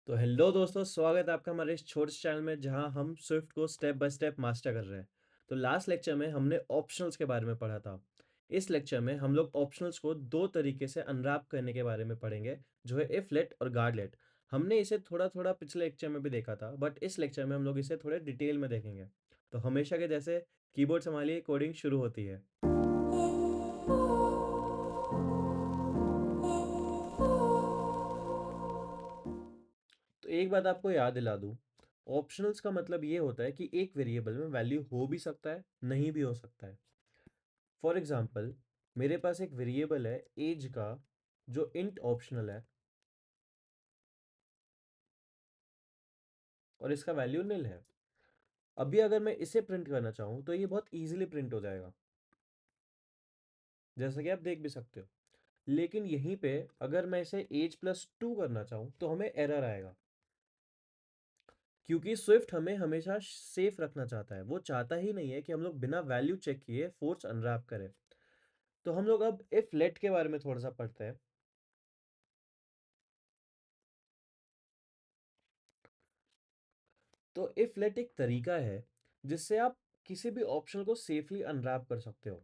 तो हेलो दोस्तों, स्वागत है आपका हमारे इस छोटे से चैनल में जहां हम स्विफ्ट को स्टेप बाय स्टेप मास्टर कर रहे हैं। तो लास्ट लेक्चर में हमने ऑप्शनल्स के बारे में पढ़ा था। इस लेक्चर में हम लोग ऑप्शनल्स को दो तरीके से अनरैप करने के बारे में पढ़ेंगे, जो है इफ लेट और गार्ड लेट। हमने इसे थोड़ा थोड़ा पिछले लेक्चर में भी देखा था, बट इस लेक्चर में हम लोग इसे थोड़े डिटेल में देखेंगे। तो हमेशा के जैसे कीबोर्ड संभालिए, कोडिंग शुरू होती है। तो एक बात आपको याद दिला दूं, ऑप्शनल्स का मतलब ये होता है कि एक वेरिएबल में वैल्यू हो भी सकता है, नहीं भी हो सकता है। फॉर एग्जाम्पल, मेरे पास एक वेरिएबल है एज का, जो इंट ऑप्शनल है और इसका वैल्यू निल है। अभी अगर मैं इसे प्रिंट करना चाहूँ तो ये बहुत इजीली प्रिंट हो जाएगा, जैसा कि आप देख भी सकते हो। लेकिन यहीं पे अगर मैं इसे एज+2 करना चाहूँ तो हमें एरर आएगा, क्योंकि स्विफ्ट हमें हमेशा सेफ रखना चाहता है। वो चाहता ही नहीं है कि हम लोग बिना वैल्यू चेक किए फोर्स अनरैप करें। तो हम लोग अब इफ लेट के बारे में थोड़ा सा पढ़ते हैं। तो इफ लेट एक तरीका है जिससे आप किसी भी ऑप्शन को सेफली अनरैप कर सकते हो।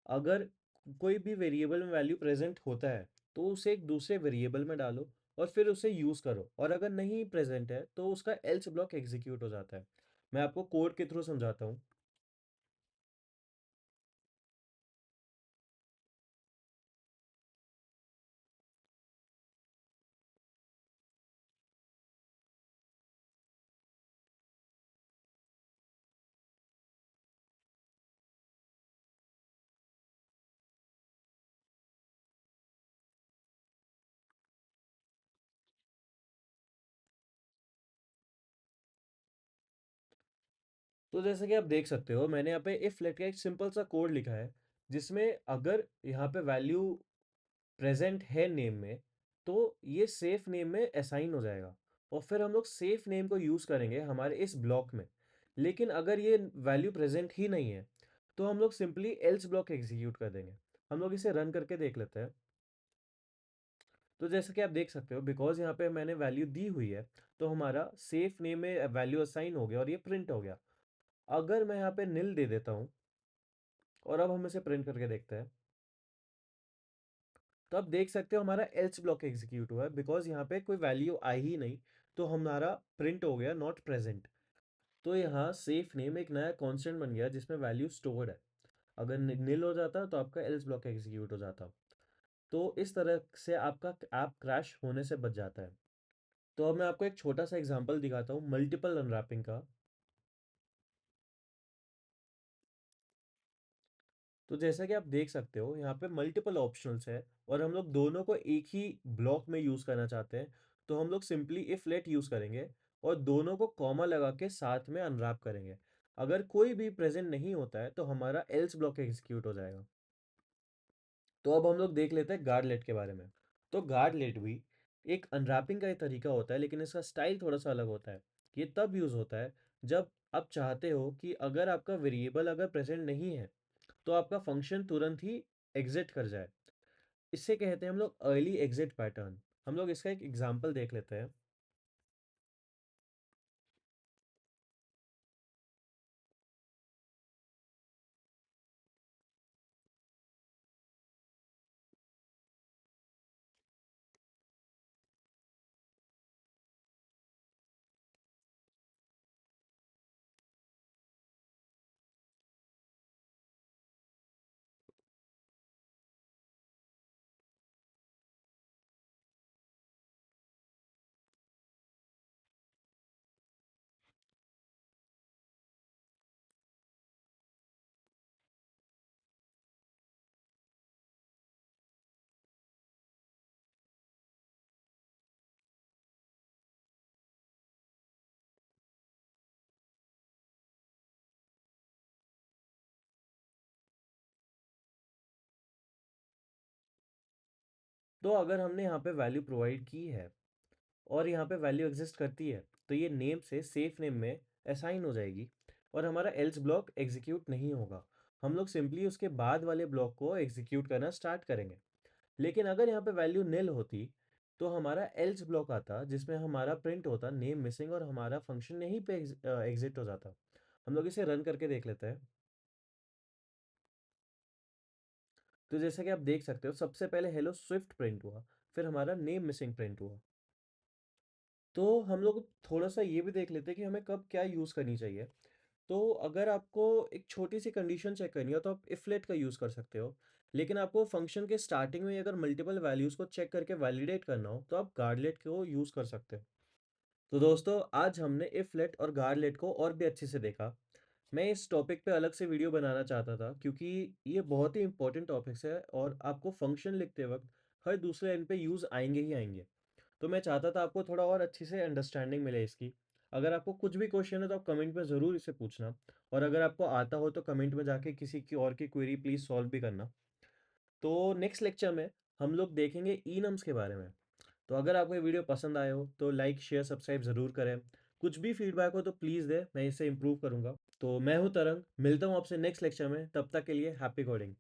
अगर कोई भी वेरिएबल में वैल्यू प्रेजेंट होता है तो उसे एक दूसरे वेरिएबल में डालो और फिर उसे यूज करो, और अगर नहीं प्रेजेंट है तो उसका एल्स ब्लॉक एग्जीक्यूट हो जाता है। मैं आपको कोड के थ्रू समझाता हूँ। तो जैसे कि आप देख सकते हो, मैंने यहाँ पे इफ लेट का एक सिंपल सा कोड लिखा है, जिसमें अगर यहाँ पे वैल्यू प्रेजेंट है नेम में तो ये सेफ नेम में असाइन हो जाएगा, और फिर हम लोग सेफ नेम को यूज करेंगे हमारे इस ब्लॉक में। लेकिन अगर ये वैल्यू प्रेजेंट ही नहीं है तो हम लोग सिंपली एल्स ब्लॉक एग्जीक्यूट कर देंगे। हम लोग इसे रन करके देख लेते हैं। तो जैसे कि आप देख सकते हो, बिकॉज यहाँ पे मैंने वैल्यू दी हुई है तो हमारा सेफ नेम में वैल्यू असाइन हो गया और ये प्रिंट हो गया। अगर मैं यहाँ पे निल दे देता हूँ और अब हम इसे प्रिंट करके देखते हैं, तो आप देख सकते हो हमारा एल्स ब्लॉक एग्जीक्यूट हुआ है, बिकॉज यहाँ पे कोई वैल्यू आई ही नहीं। तो हमारा प्रिंट हो गया नॉट प्रेजेंट। तो यहाँ सेफ नेम एक नया कांस्टेंट बन गया जिसमें वैल्यू स्टोर्ड है। अगर निल हो जाता तो आपका एल्स ब्लॉक एग्जीक्यूट हो जाता। तो इस तरह से आपका ऐप क्रैश होने से बच जाता है। तो अब मैं आपको एक छोटा सा एग्जांपल दिखाता हूँ मल्टीपल अनरैपिंग का। तो जैसा कि आप देख सकते हो, यहाँ पे मल्टीपल ऑप्शंस है और हम लोग दोनों को एक ही ब्लॉक में यूज करना चाहते हैं। तो हम लोग सिंपली इफ लेट यूज करेंगे और दोनों को कॉमा लगा के साथ में अनरैप करेंगे। अगर कोई भी प्रेजेंट नहीं होता है तो हमारा एल्स ब्लॉक एग्जीक्यूट हो जाएगा। तो अब हम लोग देख लेते हैं गार्ड लेट के बारे में। तो गार्ड लेट भी एक अनरैपिंग का ही तरीका होता है, लेकिन इसका स्टाइल थोड़ा सा अलग होता है। ये तब यूज होता है जब आप चाहते हो कि अगर आपका वेरिएबल अगर प्रेजेंट नहीं है तो आपका फंक्शन तुरंत ही एग्जिट कर जाए। इसे कहते हैं हम लोग अर्ली एग्जिट पैटर्न। हम लोग इसका एक एग्जांपल देख लेते हैं। तो अगर हमने यहाँ पे वैल्यू प्रोवाइड की है और यहाँ पे वैल्यू एग्जिस्ट करती है, तो ये नेम से सेफ नेम में असाइन हो जाएगी और हमारा एल्स ब्लॉक एग्जीक्यूट नहीं होगा। हम लोग सिंपली उसके बाद वाले ब्लॉक को एग्जीक्यूट करना स्टार्ट करेंगे। लेकिन अगर यहाँ पे वैल्यू निल होती तो हमारा एल्स ब्लॉक आता जिसमें हमारा प्रिंट होता नेम मिसिंग और हमारा फंक्शन यहीं पे एग्जिट हो जाता। हम लोग इसे रन करके देख लेते हैं। तो जैसा कि आप देख सकते हो सबसे पहले हेलो स्विफ्ट प्रिंट हुआ, फिर हमारा नेम मिसिंग प्रिंट हुआ। तो हम लोग थोड़ा-सा ये भी देख लेते हैं कि हमें कब क्या यूज़ करनी चाहिए। तो अगर आपको एक छोटी-सी कंडीशन चेक करनी हो तो आप इफ लेट का यूज़ कर सकते हो। लेकिन आपको फंक्शन के स्टार्टिंग में अगर मल्टीपल वैल्यूज़ को चेक करके वैलिडेट करना हो तो आप गार्डलेट को यूज़ कर सकते हो। तो दोस्तों आज हमने इफ लेट और गार्डलेट को और भी अच्छे से देखा। मैं इस टॉपिक पे अलग से वीडियो बनाना चाहता था क्योंकि ये बहुत ही इम्पोर्टेंट टॉपिक्स है और आपको फंक्शन लिखते वक़्त हर दूसरे एंड पे यूज़ आएँगे ही आएँगे। तो मैं चाहता था आपको थोड़ा और अच्छे से अंडरस्टैंडिंग मिले इसकी। अगर आपको कुछ भी क्वेश्चन है तो आप कमेंट में ज़रूर इसे पूछना और अगर आपको आता हो तो कमेंट में जाके किसी की और की क्वेरी प्लीज़ सॉल्व भी करना। तो नेक्स्ट लेक्चर में हम लोग देखेंगे इनम्स के बारे में। तो अगर आपको ये वीडियो पसंद आया हो तो लाइक, शेयर, सब्सक्राइब ज़रूर करें। कुछ भी फीडबैक हो तो प्लीज़ दें, मैं इसे इम्प्रूव करूँगा। तो मैं हूँ तरंग, मिलता हूँ आपसे नेक्स्ट लेक्चर में, तब तक के लिए हैप्पी कोडिंग।